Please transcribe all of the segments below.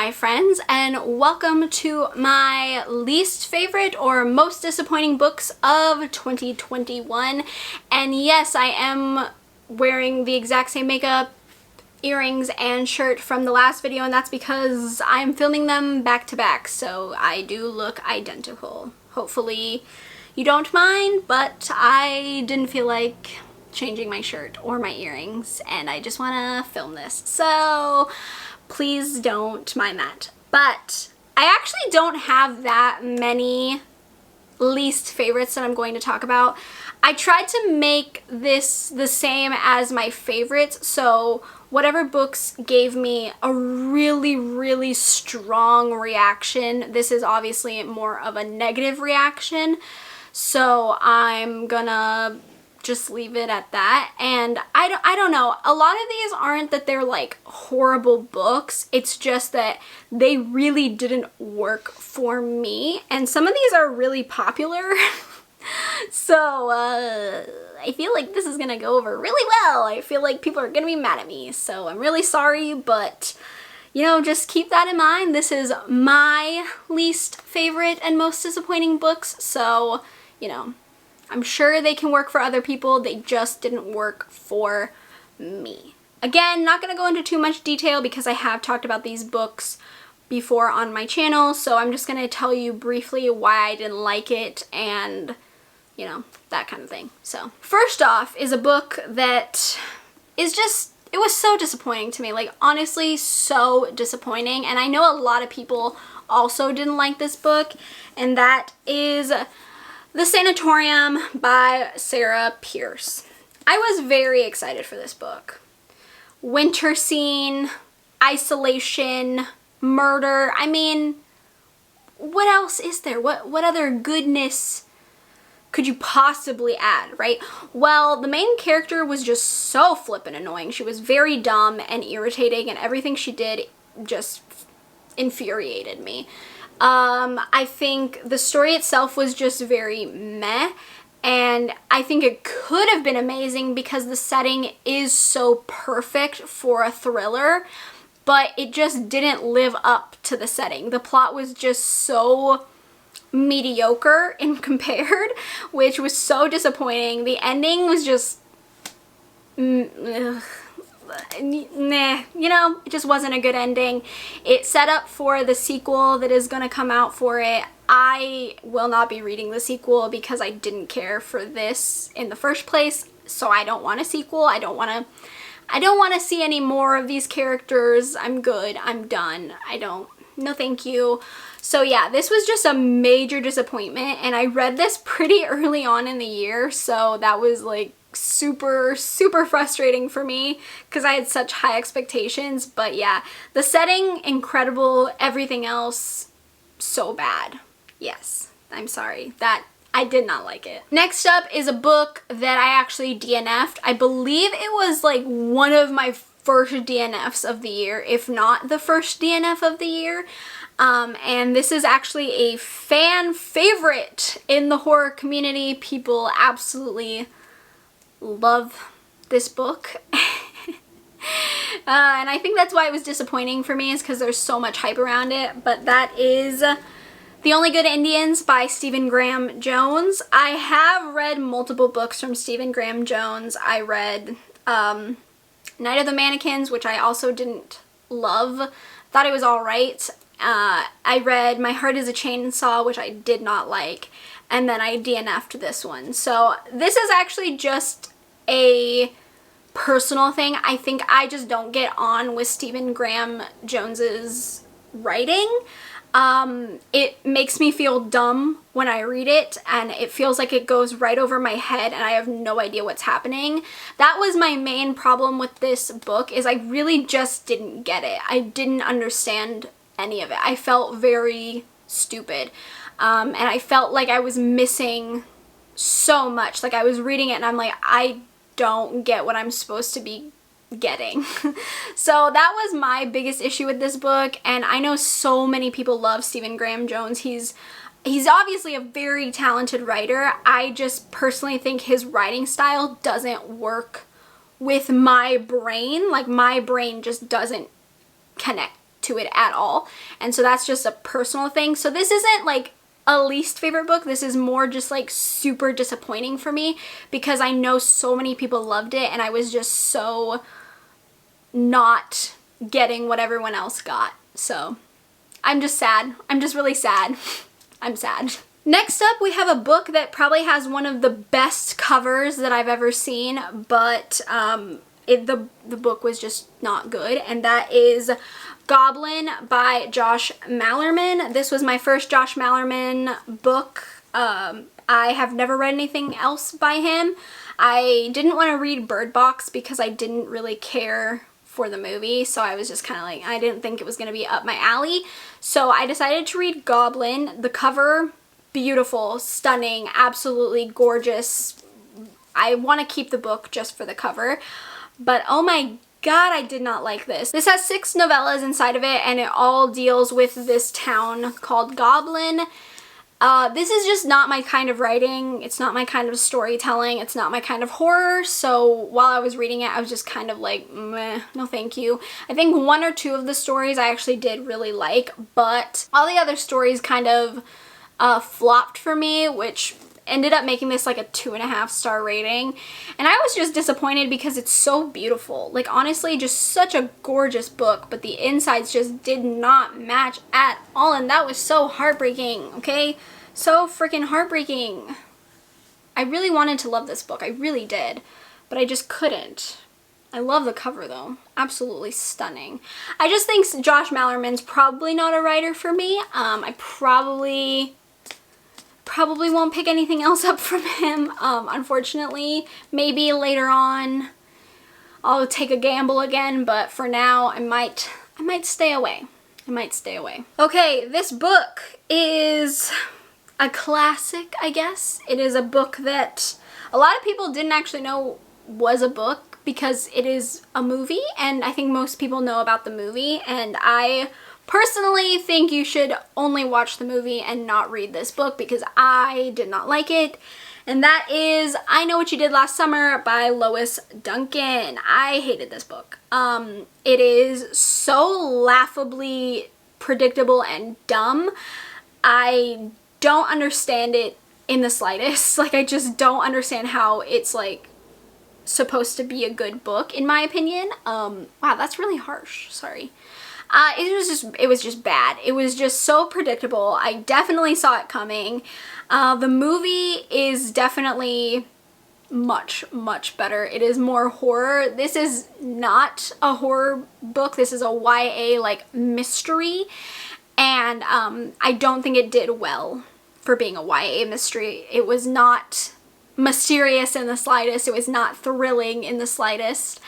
my friends, and welcome to my least favorite or most disappointing books of 2021. And yes, I am wearing the exact same makeup, earrings, and shirt from the last video, and that's because I'm filming them back to back, so I do look identical. Hopefully you don't mind, but I didn't feel like changing my shirt or my earrings, and I just want to film this, so please don't mind that. But I actually don't have that many least favorites that I'm going to talk about. I tried to make this the same as my favorites, so whatever books gave me a really strong reaction, this is obviously more of a negative reaction, so I'm gonna just leave it at that. And I don't know, a lot of these aren't that they're like horrible books, it's just that they really didn't work for me, and some of these are really popular. So I feel like this is gonna go over really well. I feel like people are gonna be mad at me, so I'm really sorry, but you know, just keep that in mind. This is my least favorite and most disappointing books, so you know, I'm sure they can work for other people, they just didn't work for me. Again, not gonna go into too much detail because I have talked about these books before on my channel, so I'm just gonna tell you briefly why I didn't like it and, you know, that kind of thing. So, first off is a book that is just, it was so disappointing to me, like honestly so disappointing, and I know a lot of people also didn't like this book, and that is The Sanatorium by Sarah Pierce. I was very excited for this book. Winter scene, isolation, murder, I mean, what else is there? What other goodness could you possibly add, right? Well, the main character was just so flippin' annoying. She was very dumb and irritating, and everything she did just infuriated me. I think the story itself was just very meh, and I think it could have been amazing because the setting is so perfect for a thriller, but it just didn't live up to the setting. The plot was just so mediocre in compared, which was so disappointing. The ending was just nah, you know, it just wasn't a good ending. It set up for the sequel that is gonna come out for it. I will not be reading the sequel because I didn't care for this in the first place, so I don't want a sequel. I don't want to see any more of these characters. I'm good. I'm done. No thank you. So yeah, this was just a major disappointment, and I read this pretty early on in the year, so that was like super frustrating for me because I had such high expectations. But yeah, the setting incredible, everything else so bad. Yes, I'm sorry, that I did not like it. Next up is a book that I actually DNF'd. I believe it was like one of my first DNFs of the year, if not the first DNF of the year. And this is actually a fan favorite in the horror community. People absolutely love this book. And I think that's why it was disappointing for me, is because there's so much hype around it. But that is The Only Good Indians by Stephen Graham Jones. I have read multiple books from Stephen Graham Jones. I read Night of the Mannequins, which I also didn't love. Thought it was alright. I read My Heart is a Chainsaw, which I did not like. And then I DNF'd this one. So this is actually just a personal thing. I think I just don't get on with Stephen Graham Jones's writing. It makes me feel dumb when I read it, and it feels like it goes right over my head and I have no idea what's happening. That was my main problem with this book, is I really just didn't get it. I didn't understand any of it. I felt very stupid. And I felt like I was missing so much. Like I was reading it and I'm like, I don't get what I'm supposed to be getting. So that was my biggest issue with this book, and I know so many people love Stephen Graham Jones. He's obviously a very talented writer. I just personally think his writing style doesn't work with my brain. Like my brain just doesn't connect to it at all. And so that's just a personal thing. So this isn't like a least favorite book. This is more just like super disappointing for me because I know so many people loved it and I was just so not getting what everyone else got. So I'm just sad. I'm just really sad. I'm sad. Next up, we have a book that probably has one of the best covers that I've ever seen, but the book was just not good, and that is Goblin by Josh Malerman. This was my first Josh Malerman book. I have never read anything else by him. I didn't want to read Bird Box because I didn't really care for the movie, so I was just kind of like, I didn't think it was going to be up my alley. So I decided to read Goblin. The cover, beautiful, stunning, absolutely gorgeous. I want to keep the book just for the cover, but oh my God, I did not like this. This has 6 novellas inside of it, and it all deals with this town called Goblin. This is just not my kind of writing. It's not my kind of storytelling. It's not my kind of horror. So while I was reading it, I was just kind of like, meh, no thank you. I think 1 or 2 of the stories I actually did really like, but all the other stories kind of flopped for me, which ended up making this like a 2.5-star rating. And I was just disappointed because it's so beautiful. Like honestly, just such a gorgeous book, but the insides just did not match at all. And that was so heartbreaking, okay? So freaking heartbreaking. I really wanted to love this book. I really did, but I just couldn't. I love the cover though. Absolutely stunning. I just think Josh Malerman's probably not a writer for me. I probably won't pick anything else up from him, unfortunately. Maybe later on I'll take a gamble again, but for now I might stay away. I might stay away. Okay, this book is a classic, I guess. It is a book that a lot of people didn't actually know was a book because it is a movie, and I think most people know about the movie, and I personally think you should only watch the movie and not read this book because I did not like it. And that is I Know What You Did Last Summer by Lois Duncan. I hated this book. It is so laughably predictable and dumb. I don't understand it in the slightest. Like, I just don't understand how it's like supposed to be a good book, in my opinion. Wow, that's really harsh. Sorry. It was just bad. It was just so predictable. I definitely saw it coming. The movie is definitely much, much better. It is more horror. This is not a horror book. This is a YA like mystery. And I don't think it did well for being a YA mystery. It was not mysterious in the slightest. It was not thrilling in the slightest.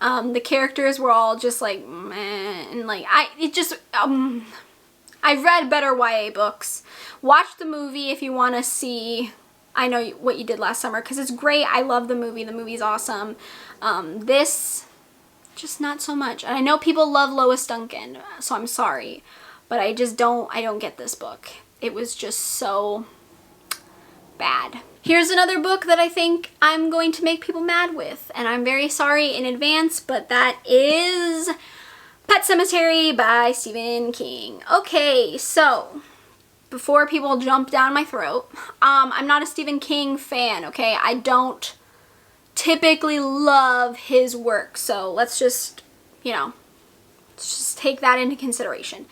The characters were all just like meh, and like I've read better YA books. Watch the movie if you want to see I Know What You Did Last Summer because it's great. I love the movie. The movie's awesome. This just not so much. And I know people love Lois Duncan, so I'm sorry, but I don't get this book. It was just so bad. Here's another book that I think I'm going to make people mad with, and I'm very sorry in advance, but that is Pet Sematary by Stephen King. Okay, so before people jump down my throat, I'm not a Stephen King fan, okay? I don't typically love his work, so let's just, let's just take that into consideration.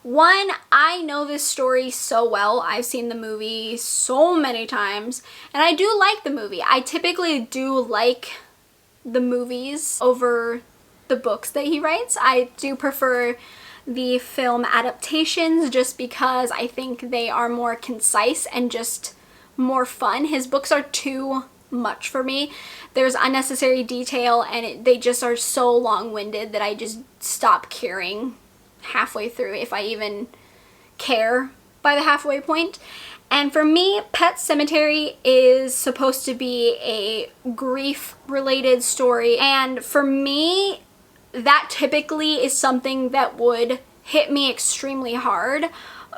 One, I know this story so well. I've seen the movie so many times, and I do like the movie. I typically do like the movies over the books that he writes. I do prefer the film adaptations just because I think they are more concise and just more fun. His books are too much for me. There's unnecessary detail, and they just are so long-winded that I just stop caring halfway through, if I even care by the halfway point. And for me, Pet Sematary is supposed to be a grief-related story, and for me, that typically is something that would hit me extremely hard,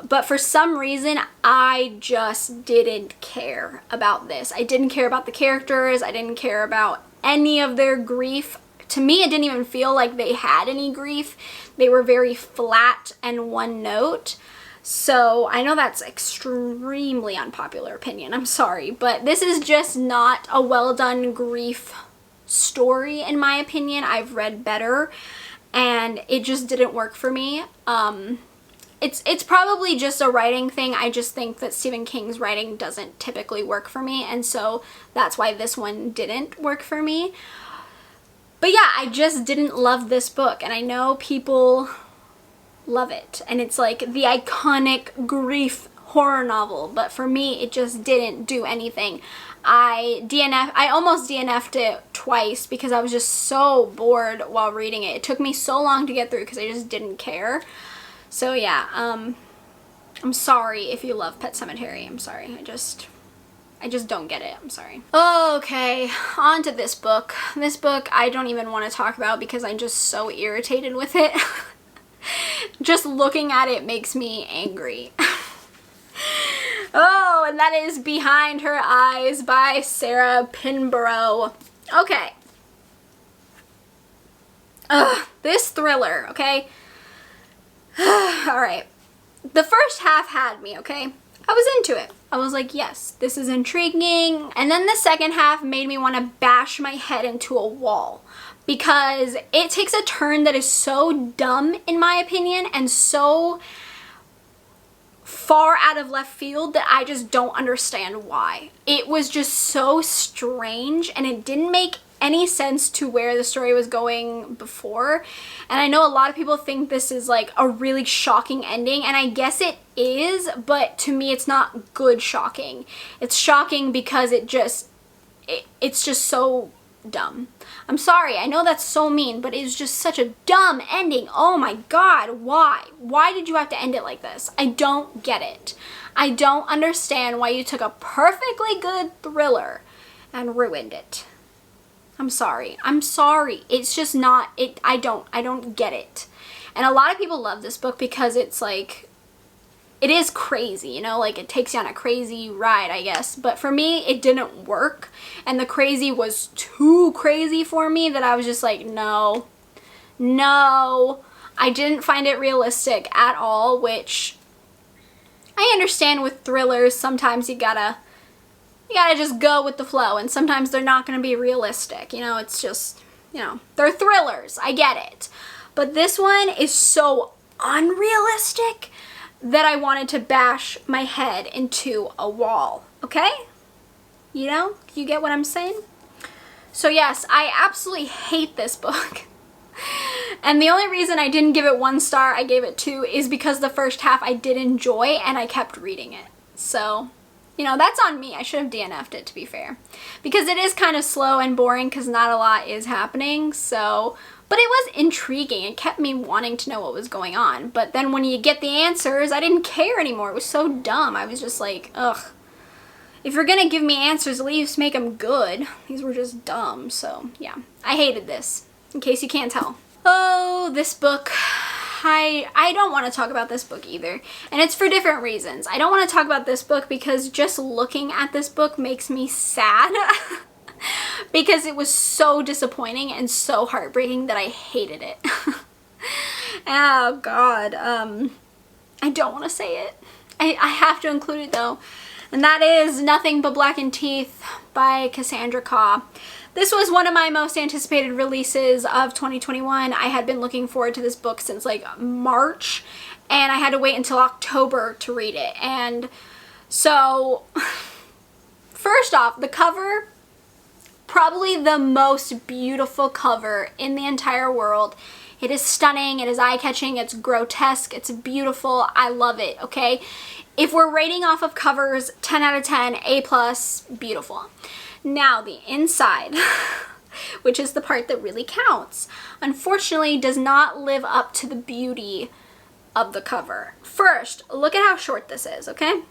but for some reason, I just didn't care about this. I didn't care about the characters. I didn't care about any of their grief to me, it didn't even feel like they had any grief. They were very flat and one note. So I know that's extremely unpopular opinion, I'm sorry, but this is just not a well done grief story in my opinion. I've read better and it just didn't work for me. It's probably just a writing thing. I just think that Stephen King's writing doesn't typically work for me, and so that's why this one didn't work for me. But yeah, I just didn't love this book, and I know people love it, and it's like the iconic grief horror novel, but for me it just didn't do anything. I almost DNF'd it twice because I was just so bored while reading it. It took me so long to get through because I just didn't care. So yeah, I'm sorry if you love Pet Sematary. I'm sorry. I just don't get it. I'm sorry. Okay, on to this book. This book I don't even want to talk about because I'm just so irritated with it. Just looking at it makes me angry. Oh, and that is Behind Her Eyes by Sarah Pinborough. Okay. This thriller, okay? Alright. The first half had me, okay? I was into it. I was like, yes, this is intriguing. And then the second half made me want to bash my head into a wall because it takes a turn that is so dumb, in my opinion, and so far out of left field that I just don't understand why. It was just so strange and it didn't make any sense to where the story was going before. And I know a lot of people think this is like a really shocking ending, and I guess it is, but to me it's not good shocking. It's shocking because it's just so dumb. I'm sorry, I know that's so mean, but it's just such a dumb ending. Oh my god, why? Why did you have to end it like this? I don't get it. I don't understand why you took a perfectly good thriller and ruined it. I'm sorry. I'm sorry. It's just not, I don't get it. And a lot of people love this book because it's like, it is crazy, you know, like it takes you on a crazy ride, I guess. But for me, it didn't work. And the crazy was too crazy for me that I was just like, no. I didn't find it realistic at all, which I understand with thrillers. Sometimes you gotta just go with the flow, and sometimes they're not gonna be realistic. You know, it's just, you know, they're thrillers. I get it. But this one is so unrealistic that I wanted to bash my head into a wall, okay? You know, you get what I'm saying? So yes, I absolutely hate this book. And the only reason I didn't give it 1 star, I gave it 2, is because the first half I did enjoy and I kept reading it. So, you know, that's on me. I should have DNF'd it, to be fair. Because it is kind of slow and boring because not a lot is happening, so... But it was intriguing. It kept me wanting to know what was going on. But then when you get the answers, I didn't care anymore. It was so dumb. I was just like, ugh. If you're gonna give me answers, at least make them good. These were just dumb, so yeah. I hated this, in case you can't tell. Oh, this book. I don't want to talk about this book either. And it's for different reasons. I don't want to talk about this book because just looking at this book makes me sad. Because it was so disappointing and so heartbreaking that I hated it. Oh god, I don't want to say it. I have to include it though. And that is Nothing But Blackened Teeth by Cassandra Khaw. This was one of my most anticipated releases of 2021. I had been looking forward to this book since like March, and I had to wait until October to read it. And so, first off, the cover, probably the most beautiful cover in the entire world. It is stunning, it is eye-catching, it's grotesque, it's beautiful, I love it, okay? If we're rating off of covers, 10 out of 10, A+, beautiful. Now, the inside, which is the part that really counts, unfortunately does not live up to the beauty of the cover. First, look at how short this is, okay?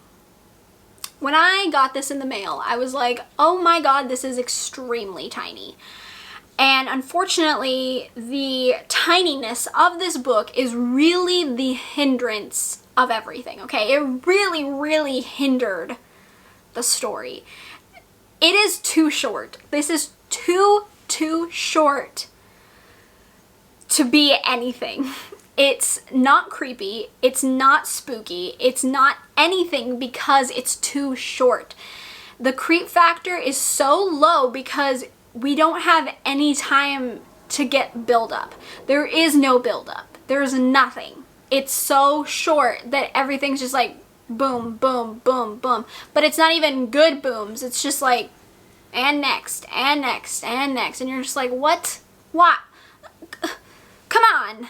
When I got this in the mail, I was like, oh my god, this is extremely tiny. And unfortunately, the tininess of this book is really the hindrance of everything, okay? It really, really hindered the story. It is too short. This is too short to be anything. It's not creepy, it's not spooky, it's not anything because it's too short. The creep factor is so low because we don't have any time to get build up. There is no build up. There's nothing. It's so short that everything's just like boom, boom, boom, boom. But it's not even good booms. It's just like, and next, and next, and next. And you're just like, what? What? Come on.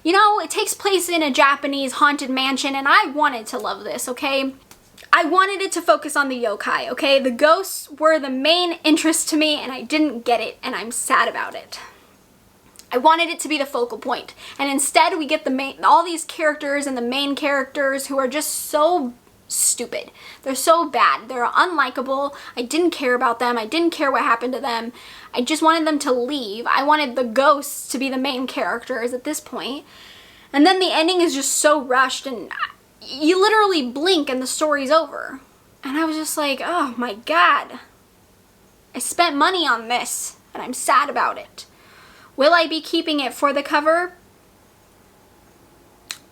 You know, it takes place in a Japanese haunted mansion, and I wanted to love this, okay? I wanted it to focus on the yokai, okay? The ghosts were the main interest to me, and I didn't get it, and I'm sad about it. I wanted it to be the focal point, and instead we get all these characters and the main characters who are just so stupid. They're so bad. They're unlikable. I didn't care about them. I didn't care what happened to them. I just wanted them to leave. I wanted the ghosts to be the main characters at this point. And then the ending is just so rushed, and you literally blink and the story's over. And I was just like, oh my god. I spent money on this, and I'm sad about it. Will I be keeping it for the cover?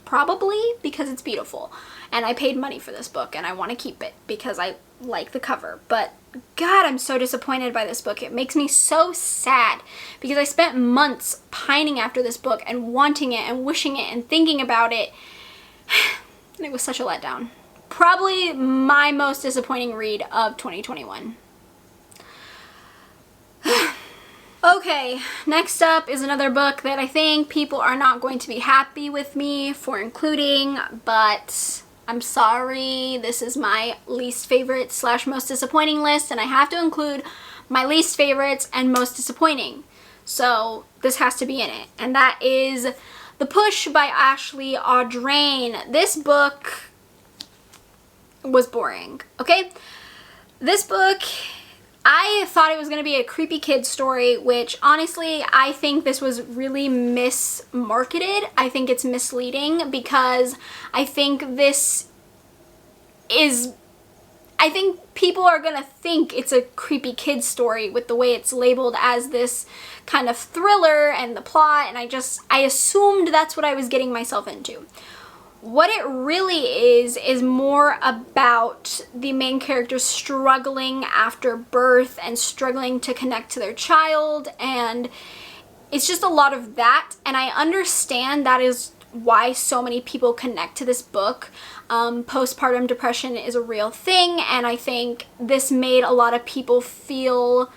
Probably, because it's beautiful. And I paid money for this book, and I want to keep it because I like the cover. But God, I'm so disappointed by this book. It makes me so sad because I spent months pining after this book and wanting it and wishing it and thinking about it. And it was such a letdown. Probably my most disappointing read of 2021. Okay, next up is another book that I think people are not going to be happy with me for including, but I'm sorry, this is my least favorite / most disappointing list, and I have to include my least favorites and most disappointing. So this has to be in it, and that is The Push by Ashley Audrain. This book was boring, okay? This book, I thought it was going to be a creepy kid story, which honestly, I think this was really mismarketed. I think it's misleading because I think I think people are going to think it's a creepy kid story with the way it's labeled as this kind of thriller and the plot, and I assumed that's what I was getting myself into. What it really is more about the main characters struggling after birth and struggling to connect to their child, and it's just a lot of that, and I understand that is why so many people connect to this book. Postpartum depression is a real thing, and I think this made a lot of people feel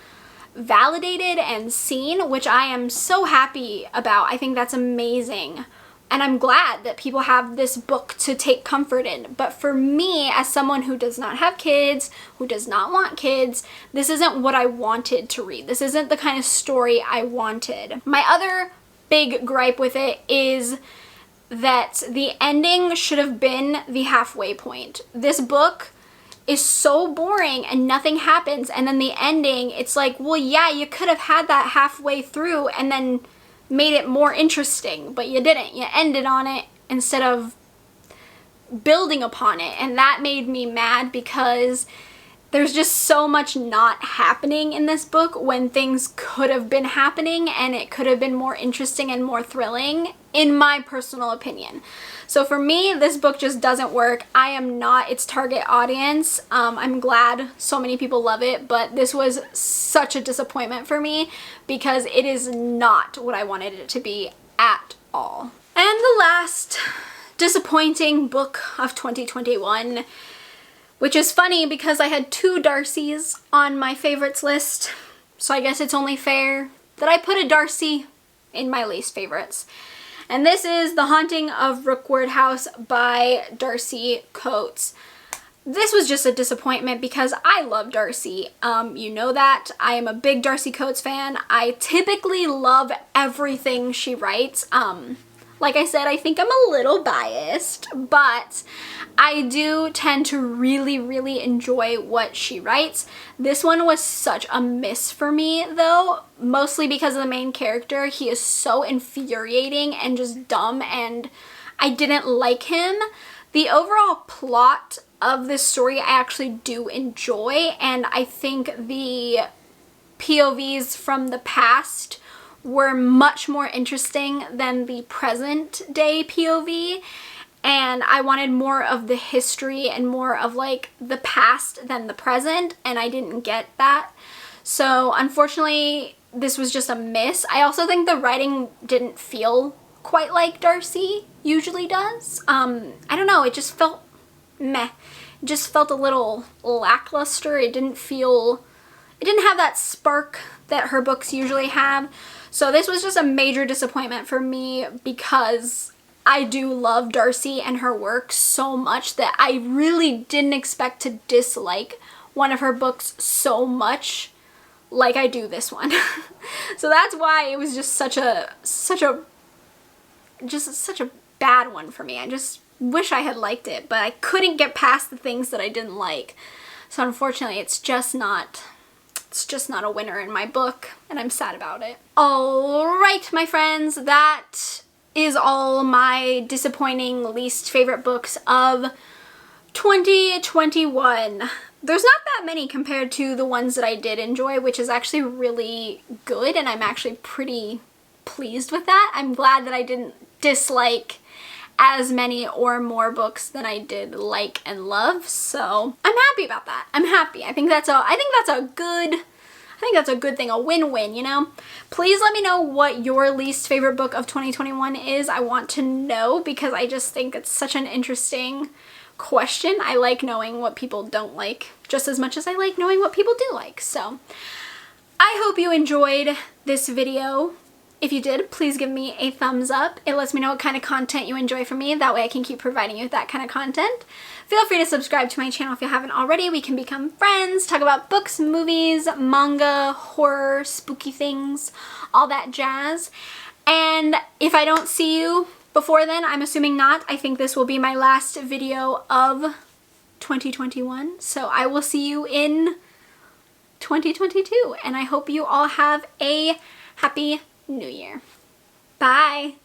validated and seen, which I am so happy about. I think that's amazing. And I'm glad that people have this book to take comfort in. But for me, as someone who does not have kids, who does not want kids, this isn't what I wanted to read. This isn't the kind of story I wanted. My other big gripe with it is that the ending should have been the halfway point. This book is so boring and nothing happens, and then the ending, it's like, well, yeah, you could have had that halfway through and then made it more interesting, but you didn't. You ended on it instead of building upon it, and that made me mad because there's just so much not happening in this book when things could have been happening, and it could have been more interesting and more thrilling, in my personal opinion. So for me, this book just doesn't work. I am not its target audience. I'm glad so many people love it, but this was such a disappointment for me because it is not what I wanted it to be at all. And the last disappointing book of 2021, which is funny because I had 2 Darcys on my favorites list, so I guess it's only fair that I put a Darcy in my least favorites. And this is The Haunting of Rookword House by Darcy Coates. This was just a disappointment because I love Darcy. You know that. I am a big Darcy Coates fan. I typically love everything she writes. Like I said, I think I'm a little biased, but I do tend to really, really enjoy what she writes. This one was such a miss for me, though, mostly because of the main character. He is so infuriating and just dumb, and I didn't like him. The overall plot of this story I actually do enjoy, and I think the POVs from the past were much more interesting than the present day POV, and I wanted more of the history and more of like the past than the present, and I didn't get that. So unfortunately, this was just a miss. I also think the writing didn't feel quite like Darcy usually does. I don't know, it just felt meh. It just felt a little lackluster. It didn't have that spark that her books usually have. So this was just a major disappointment for me because I do love Darcy and her work so much that I really didn't expect to dislike one of her books so much like I do this one. So that's why it was just such a bad one for me. I just wish I had liked it, but I couldn't get past the things that I didn't like. So unfortunately, it's just not a winner in my book, and I'm sad about it. Alright, my friends, that is all my disappointing least favorite books of 2021. There's not that many compared to the ones that I did enjoy, which is actually really good, and I'm actually pretty pleased with that. I'm glad that I didn't dislike as many or more books than I did like and love, so I'm happy about that. I'm happy. I think that's a good thing, a win-win, you know? Please let me know what your least favorite book of 2021 is. I want to know because I just think it's such an interesting question. I like knowing what people don't like just as much as I like knowing what people do like. So I hope you enjoyed this video. If you did, please give me a thumbs up. It lets me know what kind of content you enjoy from me. That way I can keep providing you with that kind of content. Feel free to subscribe to my channel if you haven't already. We can become friends, talk about books, movies, manga, horror, spooky things, all that jazz. And if I don't see you before then, I'm assuming not, I think this will be my last video of 2021. So I will see you in 2022. And I hope you all have a happy New Year. Bye.